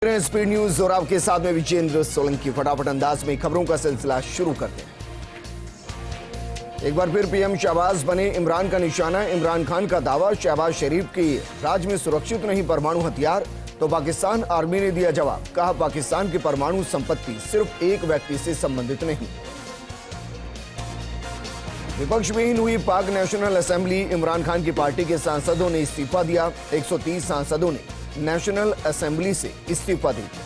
Speed news और आपके साथ में विजेंद्र सोलंकी। फटाफट अंदाज में खबरों का सिलसिला शुरू करते हैं। एक बार फिर पीएम शहबाज बने इमरान का निशाना। इमरान खान का दावा, शहबाज शरीफ की राज्य में सुरक्षित नहीं परमाणु हथियार, तो पाकिस्तान आर्मी ने दिया जवाब। कहा, पाकिस्तान की परमाणु संपत्ति सिर्फ एक व्यक्ति से संबंधित नहीं। विपक्ष विहीन हुई पाक नेशनल असेंबली। इमरान खान की पार्टी के सांसदों ने इस्तीफा दिया। 130 सांसदों ने नेशनल असेंबली से इस्तीफा दे दिया।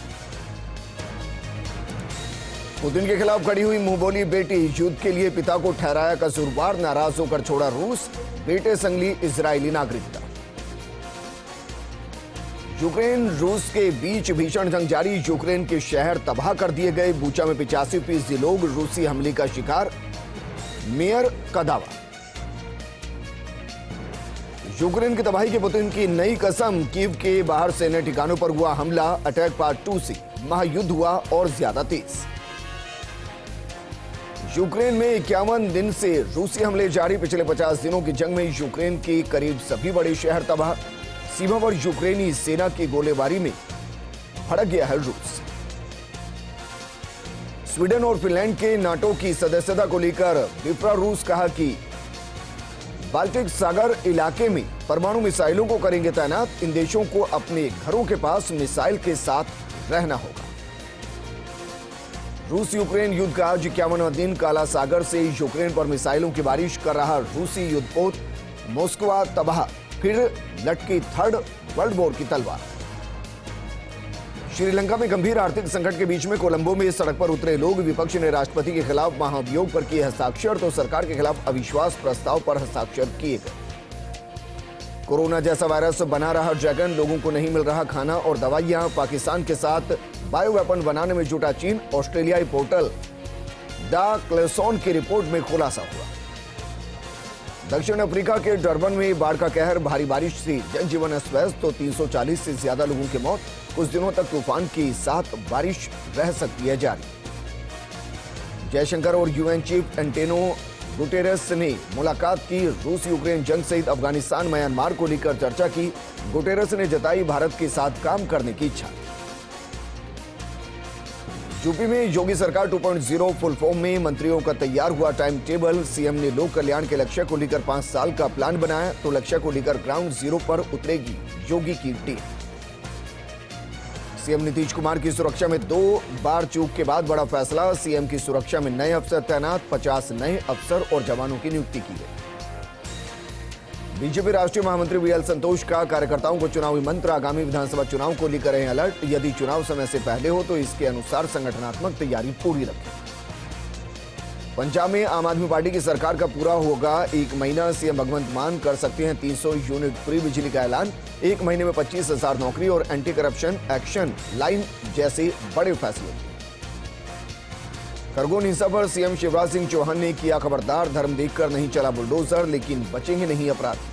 पुतिन के खिलाफ खड़ी हुई मुंहबोली बेटी। युद्ध के लिए पिता को ठहराया कसूरवार, नाराज होकर छोड़ा रूस। बेटे संग ली इजरायली नागरिकता। यूक्रेन रूस के बीच भीषण जंग जारी। यूक्रेन के शहर तबाह कर दिए गए। बूचा में 85% लोग रूसी हमले का शिकार, मेयर का दावा। यूक्रेन की तबाही के पुतिन की नई कसम। कीव के बाहर सेना ठिकानों पर हुआ हमला। अटैक पार्ट 2 से महायुद्ध हुआ और ज्यादा तेज। यूक्रेन में 51 दिन से रूसी हमले जारी। पिछले 50 दिनों की जंग में यूक्रेन के करीब सभी बड़े शहर तबाह। सीमा पर यूक्रेनी सेना की गोलीबारी में भड़क गया है रूस। स्वीडन और फिनलैंड के नाटो की सदस्यता को लेकर विप्रा रूस। कहा कि बाल्टिक सागर इलाके में परमाणु मिसाइलों को करेंगे तैनात। इन देशों को अपने घरों के पास मिसाइल के साथ रहना होगा। रूस यूक्रेन युद्ध का आज 51वां दिन। काला सागर से यूक्रेन पर मिसाइलों की बारिश कर रहा रूसी युद्धपोत। मॉस्को तबाह, फिर लटकी थर्ड वर्ल्ड वॉर की तलवार। श्रीलंका में गंभीर आर्थिक संकट के बीच में कोलंबो में सड़क पर उतरे लोग। विपक्ष ने राष्ट्रपति के खिलाफ महाभियोग पर किए हस्ताक्षर, तो सरकार के खिलाफ अविश्वास प्रस्ताव पर हस्ताक्षर किए गए। कोरोना जैसा वायरस बना रहा ड्रैगन। लोगों को नहीं मिल रहा खाना और दवाइयां। पाकिस्तान के साथ बायो वेपन बनाने में जुटा चीन। ऑस्ट्रेलियाई पोर्टल द क्लेसॉन की रिपोर्ट में खुलासा हुआ। दक्षिण अफ्रीका के डरबन में बाढ़ का कहर। भारी बारिश से जनजीवन अस्त व्यस्त, तो 340 से ज्यादा लोगों की मौत। कुछ दिनों तक तूफान के साथ बारिश रह सकती है जारी। जयशंकर और यूएन चीफ एंटोनियो गुटेरेस ने मुलाकात की। रूस यूक्रेन जंग सहित अफगानिस्तान म्यांमार को लेकर चर्चा की। गुटेरेस ने जताई भारत के साथ काम करने की इच्छा। यूपी में योगी सरकार 2.0 फुल फॉर्म में। मंत्रियों का तैयार हुआ टाइम टेबल। सीएम ने लोक कल्याण के लक्ष्य को लेकर 5 साल का प्लान बनाया, तो लक्ष्य को लेकर ग्राउंड जीरो पर उतरेगी योगी की टीम। सीएम नीतीश कुमार की सुरक्षा में 2 बार चूक के बाद बड़ा फैसला। सीएम की सुरक्षा में नए अफसर तैनात। 50 नए अफसर और जवानों की नियुक्ति की गई। बीजेपी राष्ट्रीय महामंत्री बीएल संतोष का कार्यकर्ताओं को चुनावी मंत्र। आगामी विधानसभा चुनाव को लेकर रहे अलर्ट। यदि चुनाव समय से पहले हो तो इसके अनुसार संगठनात्मक तैयारी पूरी रखें। पंजाब में आम आदमी पार्टी की सरकार का पूरा होगा 1 महीना। सीएम भगवंत मान कर सकते हैं 300 यूनिट फ्री बिजली का ऐलान। 1 महीने में 25,000 नौकरी और एंटी करप्शन एक्शन लाइन जैसे बड़े फैसले। खरगोन हिंसा पर सीएम शिवराज सिंह चौहान ने किया खबरदार। धर्म देखकर नहीं चला बुलडोजर, लेकिन बचेंगे नहीं अपराधी।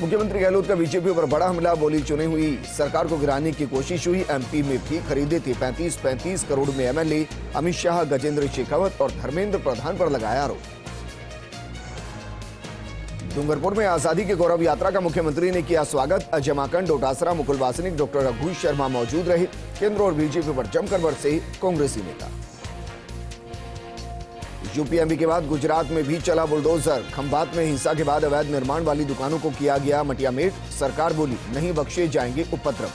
मुख्यमंत्री गहलोत का बीजेपी पर बड़ा हमला। बोली, चुनी हुई सरकार को गिराने की कोशिश हुई। एमपी में भी खरीदे थे 35 करोड़ में एमएलए। अमित शाह, गजेंद्र शेखावत और धर्मेंद्र प्रधान पर लगाया आरोप। डूंगरपुर में आजादी के गौरव यात्रा का मुख्यमंत्री ने किया स्वागत। अजय माकन, डोटासरा, मुकुल वासनिक, डॉक्टर रघु शर्मा मौजूद रहे। केंद्र और बीजेपी पर जमकर बरसे कांग्रेसी नेता। यूपीएमबी के बाद गुजरात में भी चला बुलडोजर। खंभात में हिंसा के बाद अवैध निर्माण वाली दुकानों को किया गया मटियामेट। सरकार बोली, नहीं बख्शे जाएंगे उपद्रव।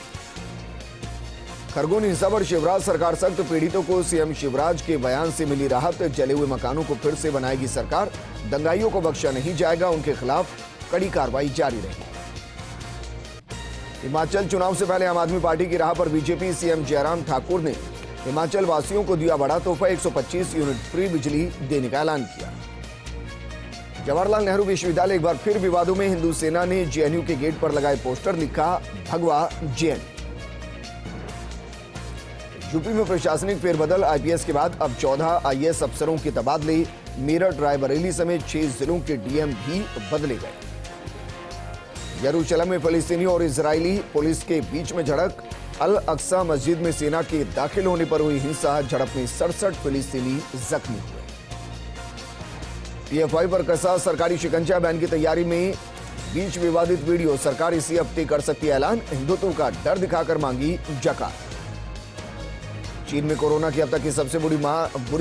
खरगोन हिंसा पर शिवराज सरकार सख्त। पीड़ितों को सीएम शिवराज के बयान से मिली राहत। जले हुए मकानों को फिर से बनाएगी सरकार। दंगाइयों को बख्शा नहीं जाएगा, उनके खिलाफ कड़ी कार्रवाई जारी रहेगी। हिमाचल चुनाव से पहले आम आदमी पार्टी की राह पर बीजेपी। सीएम जयराम ठाकुर ने हिमाचल वासियों को दिया बड़ा तोहफा। 125 यूनिट फ्री बिजली देने का ऐलान किया। जवाहरलाल नेहरू विश्वविद्यालय एक बार फिर विवादों में। हिंदू सेना ने जेएनयू के गेट पर लगाए पोस्टर, लिखा भगवा जेएनयू। यूपी में प्रशासनिक फेरबदल। आईपीएस के बाद अब 14 आईएएस अफसरों के तबादले। मेरठ, रायबरेली समेत 6 जिलों के डीएम भी बदले गए। यरूशलेम में फलस्तीनियों और इजरायली पुलिस के बीच में झड़प। अल अक्सा मस्जिद में सेना के दाखिल होने पर हुई हिंसा। झड़प में 67 फिलिस्तीनी जख्मी हुए। पीएफआई पर कसा सरकारी शिकंजा। बैन की तैयारी में बीच विवादित वीडियो, सरकार इसी हफ्ते कर सकती है ऐलान, हिंदुत्व का डर दिखाकर मांगी जकात। चीन में कोरोना की अब तक की सबसे बुरी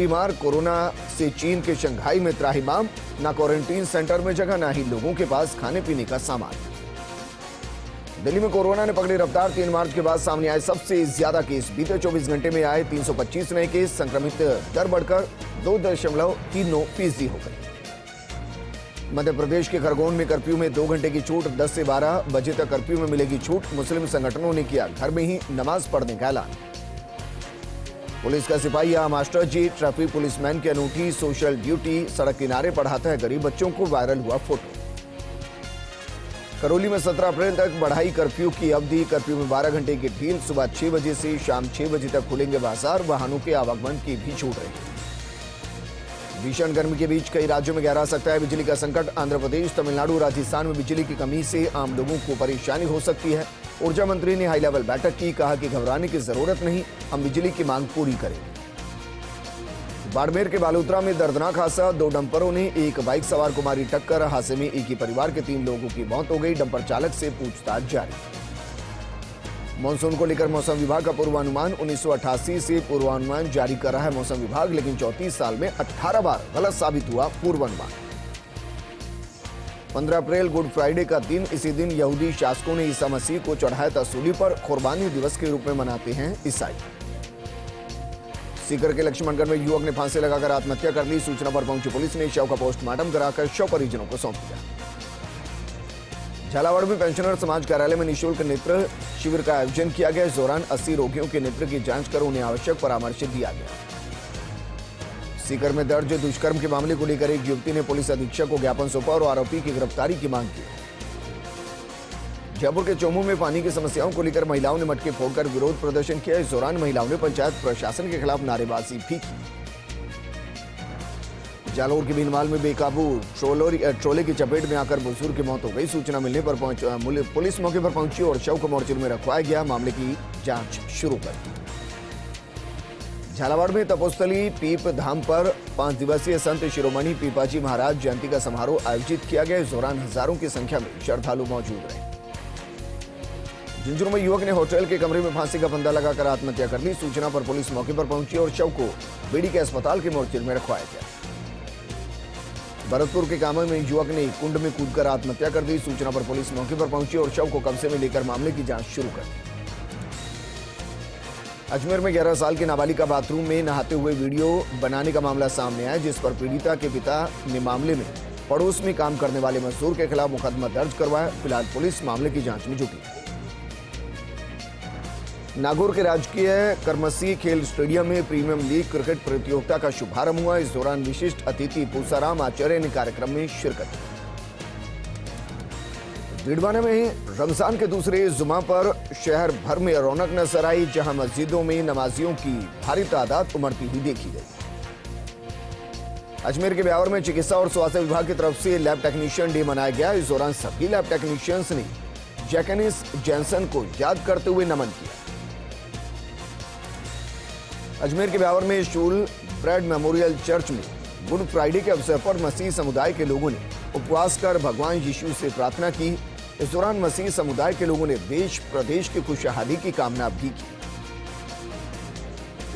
मार, कोरोना से चीन के शंघाई में त्राहिमाम, ना क्वारंटीन सेंटर में जगह, ना ही लोगों के पास खाने पीने का सामान। दिल्ली में कोरोना ने पकड़ी रफ्तार, 3 मार्च के बाद सामने आए सबसे ज्यादा केस, बीते 24 घंटे में आए 325 नए केस, संक्रमित दर बढ़कर 2.39% हो गई। मध्य प्रदेश के खरगोन में कर्फ्यू में 2 घंटे की छूट, 10 से 12 बजे तक कर्फ्यू में मिलेगी छूट, मुस्लिम संगठनों ने किया घर में ही नमाज पढ़ने का ऐलान। पुलिस का सिपाही या मास्टर जी, ट्रैफिक पुलिसमैन की अनूठी सोशल ड्यूटी, सड़क किनारे पढ़ाता है गरीब बच्चों को, वायरल हुआ फोटो। करौली में 17 अप्रैल तक बढ़ाई कर्फ्यू की अवधि, कर्फ्यू में 12 घंटे की ढील, सुबह 6 बजे से शाम 6 बजे तक खुलेंगे बाजार, वाहनों के आवागमन की भी छूट रही। भीषण गर्मी के बीच कई राज्यों में गहरा सकता है बिजली का संकट, आंध्र प्रदेश, तमिलनाडु, राजस्थान में बिजली की कमी से आम लोगों को परेशानी हो सकती है। ऊर्जा मंत्री ने हाई लेवल बैठक की, कहा कि घबराने की जरूरत नहीं, हम बिजली की मांग पूरी करेंगे। बाड़मेर के बालोतरा में दर्दनाक हादसा, 2 डंपरों ने एक बाइक सवार को मारी टक्कर, हादसे में एक ही परिवार के 3 लोगों की मौत हो गई, डंपर चालक से पूछताछ जारी। मानसून को लेकर मौसम विभाग का पूर्वानुमान, 1988 से पूर्वानुमान जारी कर रहा है मौसम विभाग, लेकिन 34 साल में 18 बार गलत साबित हुआ पूर्वानुमान। 15 अप्रैल गुड फ्राइडे का दिन, इसी दिन यहूदी शासकों ने ईसा मसीह को चढ़ाया था सूली पर, कुर्बानी दिवस के रूप में मनाते हैं ईसाई। सीकर के लक्ष्मणगढ़ में युवक ने फांसी लगाकर आत्महत्या कर ली, सूचना पर पहुंची पुलिस ने शव का पोस्टमार्टम कराकर शव परिजनों को सौंप दिया। झालावाड़ में पेंशनर समाज कार्यालय में निःशुल्क नेत्र शिविर का आयोजन किया गया, इस दौरान 80 रोगियों के नेत्र की जांच कर उन्हें आवश्यक परामर्श दिया गया। सीकर में दर्ज दुष्कर्म के मामले को लेकर एक युवती ने पुलिस अधीक्षक को ज्ञापन सौंपा और आरोपी की गिरफ्तारी की मांग की। जयपुर के चोमू में पानी की समस्याओं को लेकर महिलाओं ने मटके फोड़कर विरोध प्रदर्शन किया, इस दौरान महिलाओं ने पंचायत प्रशासन के खिलाफ नारेबाजी भी की। जालौर के भीनमाल में बेकाबू ट्रोले की चपेट में आकर बुजुर्ग की मौत हो गई, सूचना मिलने पर पुलिस मौके पर पहुंची और शव को मोर्चर में रखवाया गया, मामले की जांच शुरू कर दी। झालावाड़ में तपोस्थली पीप धाम पर 5 दिवसीय संत शिरोमणि पीपाजी महाराज जयंती का समारोह आयोजित किया गया, इस दौरान हजारों की संख्या में श्रद्धालु मौजूद रहे। झुंझुनू में युवक ने होटल के कमरे में फांसी का फंदा लगाकर आत्महत्या कर ली, सूचना पर पुलिस मौके पर पहुंची और शव को बीडी के अस्पताल के मोर्चर में रखवाया गया। भरतपुर के कामा में युवक ने कुंड में कूदकर आत्महत्या कर दी, सूचना पर पुलिस मौके पर पहुंची और शव को कब्जे में लेकर मामले की जांच शुरू कर दी। अजमेर में 11 साल के नाबालिग का बाथरूम में नहाते हुए वीडियो बनाने का मामला सामने आया, जिस पर पीड़िता के पिता ने मामले में पड़ोस में काम करने वाले मजदूर के खिलाफ मुकदमा दर्ज करवाया, फिलहाल पुलिस मामले की जांच में जुटी। नागौर के राजकीय करमसी खेल स्टेडियम में प्रीमियम लीग क्रिकेट प्रतियोगिता का शुभारंभ हुआ, इस दौरान विशिष्ट अतिथि पूसाराम आचार्य ने कार्यक्रम में शिरकत की। डीडवाना में रमजान के दूसरे जुमा पर शहर भर में रौनक नजर आई, जहां मस्जिदों में नमाजियों की भारी तादाद उमड़ती हुई देखी गई। अजमेर के ब्यावर में चिकित्सा और स्वास्थ्य विभाग की तरफ से लैब टेक्नीशियन डे मनाया गया, इस दौरान सभी लैब टेक्नीशियंस ने जैकनिस जैनसन को याद करते हुए नमन किया। अजमेर के ब्यावर में शूल ब्रेड मेमोरियल चर्च में गुड फ्राइडे के अवसर पर मसीह समुदाय के लोगों ने उपवास कर भगवान यीशु से प्रार्थना की, इस दौरान मसीह समुदाय के लोगों ने देश प्रदेश की खुशहाली की कामना भी की।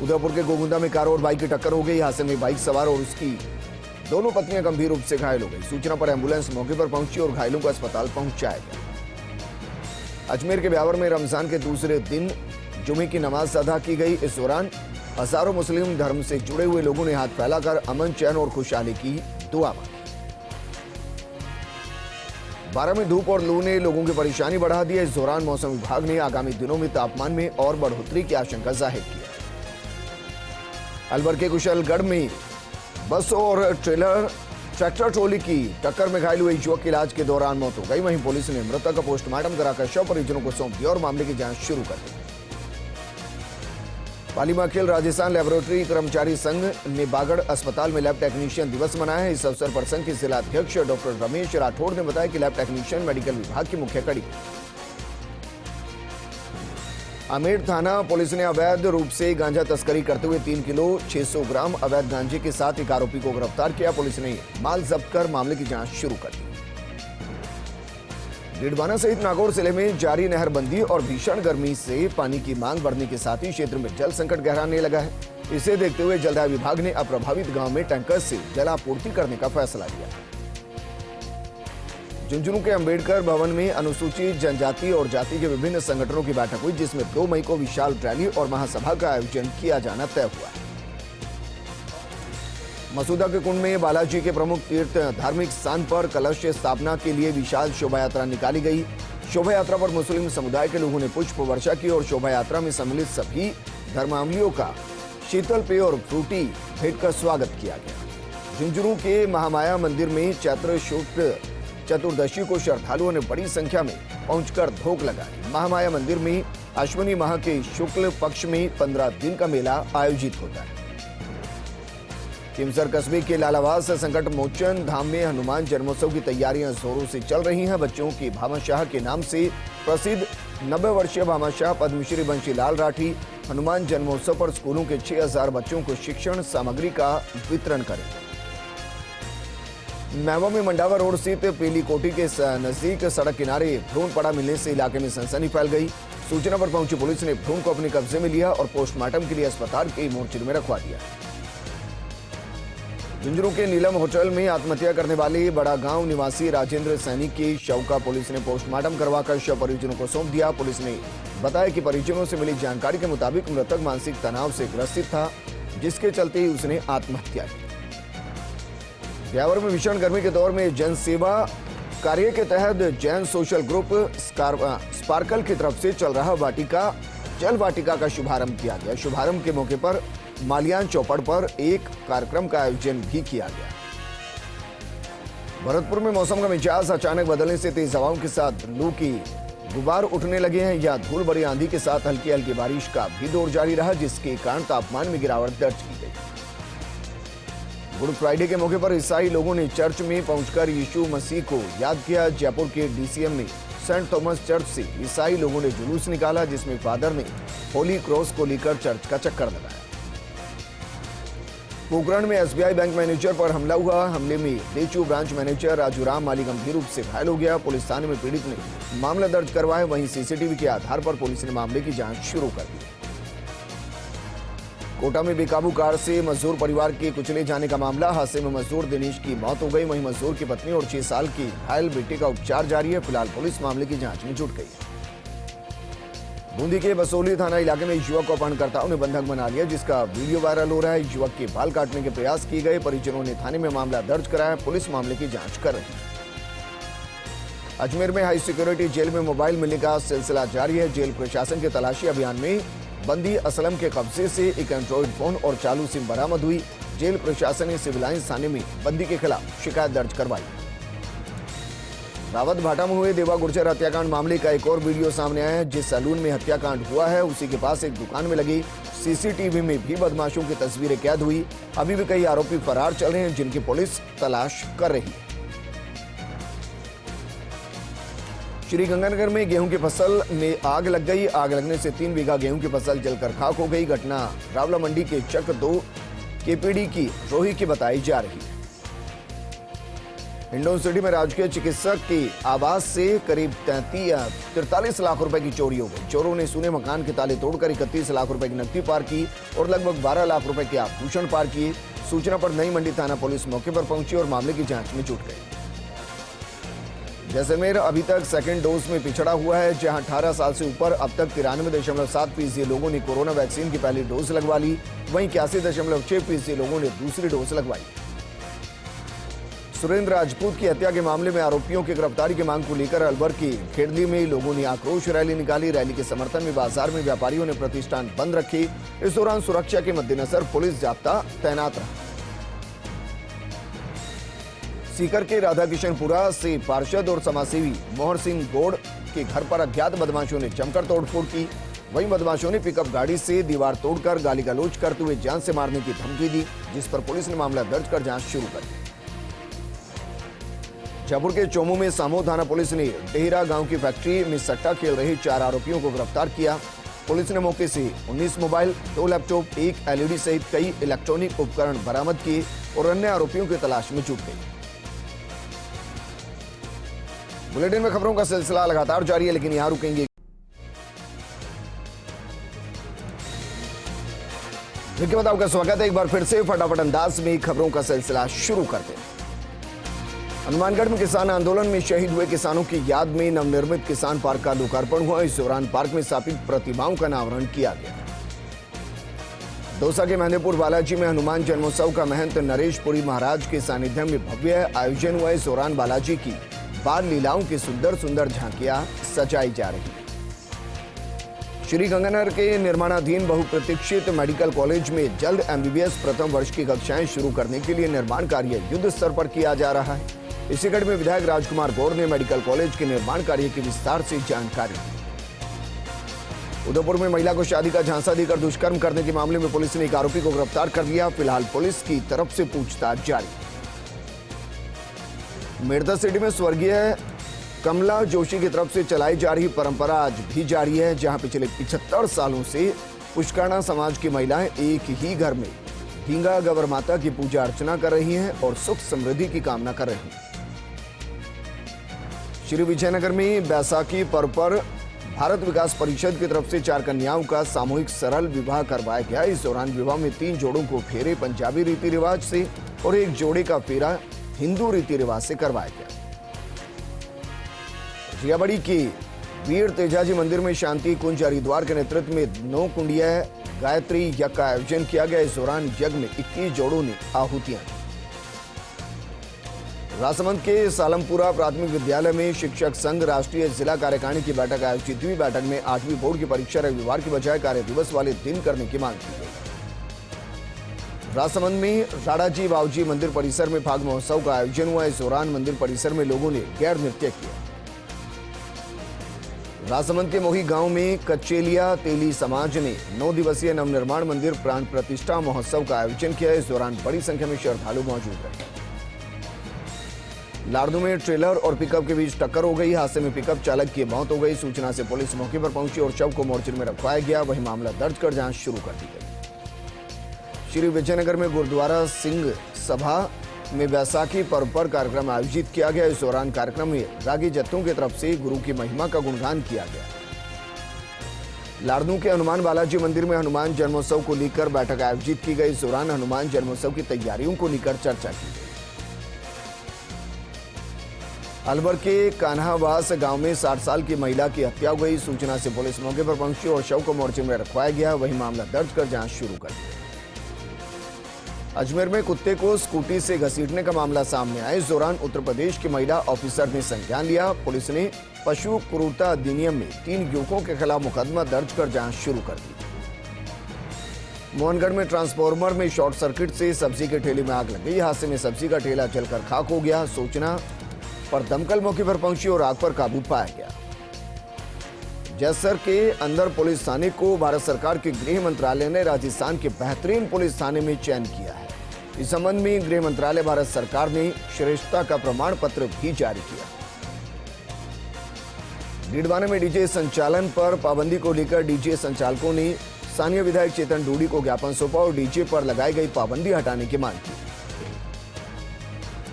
उदयपुर के गोगुंदा में कार और बाइक की टक्कर हो गई, हादसे में बाइक सवार और उसकी दोनों पत्नियां गंभीर रूप से घायल हो गई, सूचना पर एम्बुलेंस मौके पर पहुंची और घायलों को अस्पताल पहुंचाया गया। अजमेर के ब्यावर में रमजान के दूसरे दिन जुमे की नमाज अदा की गई, इस दौरान हजारों मुस्लिम धर्म से जुड़े हुए लोगों ने हाथ फैलाकर अमन चैन और खुशहाली की दुआ मांगी। 12 में धूप और लू ने लोगों की परेशानी बढ़ा दी है, इस दौरान मौसम विभाग ने आगामी दिनों में तापमान में और बढ़ोतरी की आशंका जाहिर की है। अलवर के कुशलगढ़ में बस और ट्रैक्टर ट्रॉली की टक्कर में घायल हुए युवक की इलाज के दौरान मौत हो गई, वहीं पुलिस ने मृतक का पोस्टमार्टम कराकर शव परिजनों को सौंप दिया और मामले की जांच शुरू कर दी। पाली में अखिल राजस्थान लेबोरेटरी कर्मचारी संघ ने बागड़ अस्पताल में लैब टेक्नीशियन दिवस मनाया है, इस अवसर पर संघ के जिला अध्यक्ष डॉक्टर रमेश राठौड़ ने बताया कि लैब टेक्नीशियन मेडिकल विभाग की मुख्य कड़ी। आमेर थाना पुलिस ने अवैध रूप से गांजा तस्करी करते हुए 3 किलो 600 ग्राम अवैध गांजे के साथ एक आरोपी को गिरफ्तार किया, पुलिस ने माल जब्त कर मामले की जांच शुरू कर दी। गिडवाना सहित नागौर जिले में जारी नहरबंदी और भीषण गर्मी से पानी की मांग बढ़ने के साथ ही क्षेत्र में जल संकट गहराने लगा है। इसे देखते हुए जलदाय विभाग ने अप्रभावित गांव में टैंकर से जलापूर्ति करने का फैसला लिया। झुंझुनू के अंबेडकर भवन में अनुसूचित जनजाति और जाति के विभिन्न संगठनों की बैठक हुई, जिसमें 2 मई को विशाल रैली और महासभा का आयोजन किया जाना तय हुआ। मसूदा के कुंड में बालाजी के प्रमुख तीर्थ धार्मिक स्थान पर कलश स्थापना के लिए विशाल शोभा यात्रा निकाली गई। शोभा यात्रा पर मुस्लिम समुदाय के लोगों ने पुष्प वर्षा की और शोभा यात्रा में सम्मिलित सभी धर्मावलंबियों का शीतल पेय और फ्रूटी भेंट कर स्वागत किया गया। झुंझुनू के महामाया मंदिर में चैत्र शुक्ल चतुर्दशी को श्रद्धालुओं ने बड़ी संख्या में पहुंचकर धोख लगाई। महामाया मंदिर में अश्विनी माह के शुक्ल पक्ष में 15 दिन का मेला आयोजित होता है। किमसर कस्बे के लालावास संकट मोचन धाम में हनुमान जन्मोत्सव की तैयारियां जोरों से चल रही हैं। बच्चों की भामाशाह के नाम से प्रसिद्ध 90 वर्षीय भामाशाह पद्मश्री बंशीलाल राठी हनुमान जन्मोत्सव पर स्कूलों के 6000 बच्चों को शिक्षण सामग्री का वितरण करेंगे। मैवा में मंडावा रोड स्थित पीली कोठी के नजदीक सड़क किनारे भ्रूण पड़ा मिलने से इलाके में सनसनी फैल गई। सूचना पर पहुंची पुलिस ने भ्रूण को अपने कब्जे में लिया और पोस्टमार्टम के लिए अस्पताल के मोर्चरी में रखवा दिया। झुंझुनू के नीलम होटल में आत्महत्या करने वाले बड़ा गांव निवासी राजेंद्र सैनी के शव का पुलिस ने पोस्टमार्टम करवाकर शव परिजनों को सौंप दिया। पुलिस ने बताया कि परिजनों से मिली जानकारी के मुताबिक मृतक मानसिक तनाव से ग्रसित था, जिसके चलते ही उसने आत्महत्या की। ब्यावर में भीषण गर्मी के दौर में जन सेवा कार्य के तहत जैन सोशल ग्रुप स्पार्कल की तरफ से चल रहा जल वाटिका का शुभारंभ किया गया। शुभारंभ के मौके पर मालियान चौपड़ पर एक कार्यक्रम का आयोजन भी किया गया। भरतपुर में मौसम का मिजाज अचानक बदलने से तेज हवाओं के साथ लू की गुबार उठने लगे हैं या धूल भरी आंधी के साथ हल्की हल्की बारिश का भी दौर जारी रहा, जिसके कारण तापमान में गिरावट दर्ज की गई। गुड फ्राइडे के मौके पर ईसाई लोगों ने चर्च में पहुंचकर यीशु मसीह को याद किया। जयपुर के डीसीएम में सेंट थॉमस चर्च से ईसाई लोगों ने जुलूस निकाला, जिसमें फादर ने होली क्रॉस को लेकर चर्च का चक्कर लगाया। पोखरण में एसबीआई बैंक मैनेजर पर हमला हुआ। हमले में देचू ब्रांच मैनेजर राजूराम माली गंभीर रूप से घायल हो गया। पुलिस थाने में पीड़ित ने मामला दर्ज करवाया। वहीं सीसीटीवी के आधार पर पुलिस ने मामले की जांच शुरू कर दी। कोटा में बेकाबू कार से मजदूर परिवार के कुचले जाने का मामला। हादसे में मजदूर दिनेश की मौत हो गई। वहीं मजदूर की पत्नी और 6 साल की घायल बेटे का उपचार जारी है। फिलहाल पुलिस मामले की जांच में जुट गई है। बूंदी के बसोली थाना इलाके में युवक को अपहरणकर्ताओं ने बंधक बना लिया, जिसका वीडियो वायरल हो रहा है। युवक के बाल काटने के प्रयास किए गए। परिजनों ने थाने में मामला दर्ज कराया। पुलिस मामले की जांच कर रही है। अजमेर में हाई सिक्योरिटी जेल में मोबाइल मिलने का सिलसिला जारी है। जेल प्रशासन के तलाशी अभियान में बंदी असलम के कब्जे से एक एंड्रॉइड फोन और चालू सिम बरामद हुई। जेल प्रशासन ने सिविल लाइंस थाने में बंदी के खिलाफ शिकायत दर्ज करवाई। रावत भाटा में हुए देवा गुर्जर हत्याकांड मामले का एक और वीडियो सामने आया है। जिस सैलून में हत्याकांड हुआ है, उसी के पास एक दुकान में लगी सीसीटीवी में भी बदमाशों की तस्वीरें कैद हुई। अभी भी कई आरोपी फरार चल रहे हैं, जिनकी पुलिस तलाश कर रही है। श्रीगंगानगर में गेहूं की फसल में आग लग गई। आग लगने से 3 बीघा गेहूं की फसल जलकर खाक हो गई। घटना रावला मंडी के चक 2 केपीडी की रोही की बताई जा रही है। हिंडौन सिटी में राजकीय चिकित्सक की आवास से करीब 43 लाख रुपए की चोरी हो गई। चोरों ने सूने मकान के ताले तोड़कर 31 लाख रुपए की नकदी पार की और लगभग 12 लाख रुपए के आभूषण पार किए। सूचना पर नई मंडी थाना पुलिस मौके पर पहुंची और मामले की जांच में जुट गई। जैसलमेर अभी तक सेकेंड डोज में पिछड़ा हुआ है, जहां 18 साल से ऊपर अब तक 93.7% लोगों ने कोरोना वैक्सीन की पहली डोज लगवा ली। वहीं 81.6% लोगों ने दूसरी डोज लगवाई। सुरेंद्र राजपूत की हत्या के मामले में आरोपियों की गिरफ्तारी की मांग को लेकर अलवर की खेड़ली में लोगों ने आक्रोश रैली निकाली। रैली के समर्थन में बाजार में व्यापारियों ने प्रतिष्ठान बंद रखे। इस दौरान सुरक्षा के मद्देनजर पुलिस जाब्ता तैनात रहा। सीकर के राधाकिशनपुरा से पार्षद और समाजसेवी मोहर सिंह गौड़ के घर पर अज्ञात बदमाशों ने जमकर तोड़फोड़ की। वहीं बदमाशों ने पिकअप गाड़ी से दीवार तोड़कर गाली गलौज करते हुए जान से मारने की धमकी दी, जिस पर पुलिस ने मामला दर्ज कर जांच शुरू कर दी। जयपुर के चोमू में सामो थाना पुलिस ने डेहरा गांव की फैक्ट्री में सट्टा खेल रहे 4 आरोपियों को गिरफ्तार किया। पुलिस ने मौके से 19 मोबाइल, 2 लैपटॉप, 1 एलईडी सहित कई इलेक्ट्रॉनिक उपकरण बरामद किए और अन्य आरोपियों की तलाश में जुट गई। बुलेटिन में खबरों का सिलसिला लगातार जारी है, लेकिन यहां रुकेंगे। देखिए बताओ का स्वागत है एक बार फिर से। फटाफट अंदाज में खबरों का सिलसिला शुरू करते हैं। हनुमानगढ़ में किसान आंदोलन में शहीद हुए किसानों की याद में नवनिर्मित किसान पार्क का लोकार्पण हुआ। इस दौरान पार्क में स्थापित प्रतिमाओं का अनावरण किया गया। दौसा के मेहंदीपुर बालाजी में हनुमान जन्मोत्सव का महंत नरेश पुरी महाराज के सानिध्य में भव्य आयोजन हुआ। इस दौरान बालाजी की बाल लीलाओं की सुंदर सुंदर झांकियां सजाई जा रही। श्री गंगानगर के निर्माणाधीन बहुप्रतीक्षित मेडिकल कॉलेज में जल्द एमबीबीएस प्रथम वर्ष की कक्षाएं शुरू करने के लिए निर्माण कार्य युद्ध स्तर पर किया जा रहा है। इसी कड़ी में विधायक राजकुमार गौड़ ने मेडिकल कॉलेज के निर्माण कार्य की विस्तार से जानकारी दी। उदयपुर में महिला को शादी का झांसा देकर दुष्कर्म करने के मामले में पुलिस ने एक आरोपी को गिरफ्तार कर लिया। फिलहाल पुलिस की तरफ से पूछताछ जारी। मेड़ता सिटी में स्वर्गीय कमला जोशी की तरफ से चलाई जा रही परंपरा आज भी जारी है, जहां पिछले 75 सालों से पुष्करणा समाज की महिलाएं एक ही घर में ढींगा गवर माता की पूजा अर्चना कर रही हैं और सुख समृद्धि की कामना कर रही हैं। श्री विजयनगर में बैसाखी पर्व पर भारत विकास परिषद की तरफ से 4 कन्याओं का सामूहिक सरल विवाह करवाया गया। इस दौरान विवाह में 3 जोड़ों को फेरे पंजाबी रीति रिवाज से और 1 जोड़े का फेरा हिंदू रीति रिवाज से करवाया गया। जियाबड़ी के वीर तेजाजी मंदिर में शांति कुंज हरिद्वार के नेतृत्व में 9 कुंडिया गायत्री यज्ञ का आयोजन किया गया। इस दौरान यज्ञ में 21 जोड़ों ने आहुतियां दी। राजसमंद के सालमपुरा प्राथमिक विद्यालय में शिक्षक संघ राष्ट्रीय जिला कार्यकारिणी की बैठक आयोजित हुई। बैठक में 8वीं बोर्ड की परीक्षा रविवार की बजाय कार्य दिवस वाले दिन करने की मांग की गई। राजसमंद में राडाजी बाबूजी मंदिर परिसर में फाग महोत्सव का आयोजन हुआ। इस दौरान मंदिर परिसर में लोगों ने गैर नृत्य किया। राजसमंद के मोही गांव में कचेलिया तेली समाज ने 9 दिवसीय नवनिर्माण मंदिर प्राण प्रतिष्ठा महोत्सव का आयोजन किया। इस दौरान बड़ी संख्या में श्रद्धालु मौजूद रहे। लाड़दू में ट्रेलर और पिकअप के बीच टक्कर हो गई। हादसे में पिकअप चालक की मौत हो गई। सूचना से पुलिस मौके पर पहुंची और शव को मोर्चरी में रखवाया गया। वहीं मामला दर्ज कर जांच शुरू कर दी गई। श्री विजयनगर में गुरुद्वारा सिंह सभा में बैसाखी पर्व पर कार्यक्रम आयोजित किया गया। इस दौरान कार्यक्रम में रागी जत्थों की तरफ से गुरु की महिमा का गुणगान किया गया। लाड़दू के हनुमान बालाजी मंदिर में हनुमान जन्मोत्सव को लेकर बैठक आयोजित की गई। इस दौरान हनुमान जन्मोत्सव की तैयारियों को लेकर चर्चा की गई। अलवर के कान्हावास गांव में 60 साल की महिला की हत्या हो गई। सूचना से पुलिस मौके पर पहुंची और शव को मोर्चे में रखवाया गया। वहीं मामला दर्ज कर जांच शुरू कर दी। अजमेर में कुत्ते को स्कूटी से घसीटने का मामला सामने आया। इस दौरान उत्तर प्रदेश की महिला ऑफिसर ने संज्ञान लिया। पुलिस ने पशु क्रूरता अधिनियम में 3 युवकों के खिलाफ मुकदमा दर्ज कर जांच शुरू कर दी। मोहनगढ़ में ट्रांसफार्मर में शॉर्ट सर्किट से सब्जी के ठेले में आग लग गई। हादसे में सब्जी का ठेला जलकर खाक हो गया। सूचना पर दमकल मौके पर पहुंची और आग पर काबू पाया गया। जैसर के अंदर पुलिस थाने को भारत सरकार के गृह मंत्रालय ने राजस्थान के बेहतरीन पुलिस थाने में चयन किया है। इस संबंध में गृह मंत्रालय भारत सरकार ने श्रेष्ठता का प्रमाण पत्र भी जारी किया। डीडवाना में डीजे संचालन पर पाबंदी को लेकर डीजे संचालकों ने स्थानीय विधायक चेतन डूडी को ज्ञापन सौंपा और डीजे पर लगाई गई पाबंदी हटाने की मांग की।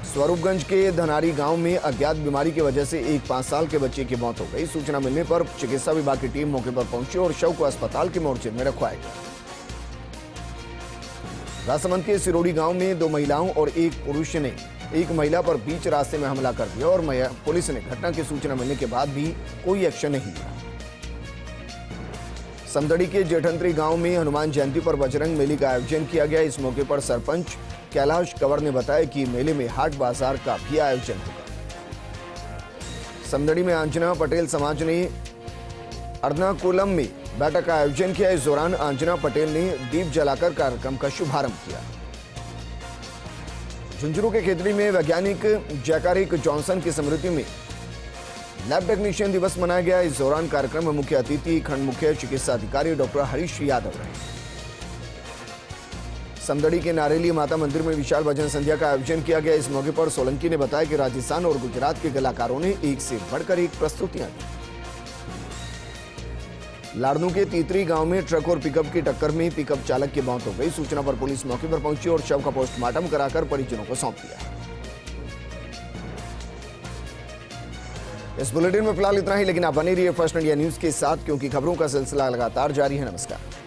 स्वरूपगंज के धनारी गांव में अज्ञात बीमारी की वजह से एक 5 साल के बच्चे की मौत हो गई। सूचना मिलने पर चिकित्सा विभाग की टीम मौके पर पहुंची और शव को अस्पताल के मोर्चे में रखवाया गया। राजसमंद के सिरोड़ी गांव में 2 महिलाओं और एक पुरुष ने एक महिला पर बीच रास्ते में हमला कर दिया और पुलिस ने घटना की सूचना मिलने के बाद भी कोई एक्शन नहीं लिया। समदड़ी के जेठंत्री गांव में हनुमान जयंती पर बजरंग मेले का आयोजन किया गया। इस मौके पर सरपंच कैलाश कंवर ने बताया कि मेले में हाट बाजार का भी आयोजन होगा। समदड़ी में आंजना पटेल समाज ने अर्नाकुलम में बैठक का आयोजन किया। इस दौरान आंजना पटेल ने दीप जलाकर कार्यक्रम का शुभारंभ किया। झुंझुनू के खेतड़ी में वैज्ञानिक जैकारिक जॉनसन की स्मृति में लैब टेक्नीशियन दिवस मनाया गया। इस दौरान कार्यक्रम में मुख्य अतिथि खंड मुख्य चिकित्सा अधिकारी डॉक्टर हरीश यादव रहे। समदड़ी के नारेली माता मंदिर में विशाल भजन संध्या का आयोजन किया गया। इस मौके पर सोलंकी ने बताया कि राजस्थान और गुजरात के कलाकारों ने एक से बढ़कर एक प्रस्तुतियां दी। लाड़नू के तीतरी गांव में ट्रक और पिकअप की टक्कर में पिकअप चालक की मौत हो गई। सूचना पर पुलिस मौके पर पहुंची और शव का पोस्टमार्टम कराकर परिजनों को सौंप दिया। इस बुलेटिन में फिलहाल इतना ही, लेकिन आप बने रहिए फर्स्ट इंडिया न्यूज के साथ, क्योंकि खबरों का सिलसिला लगातार जारी है। नमस्कार।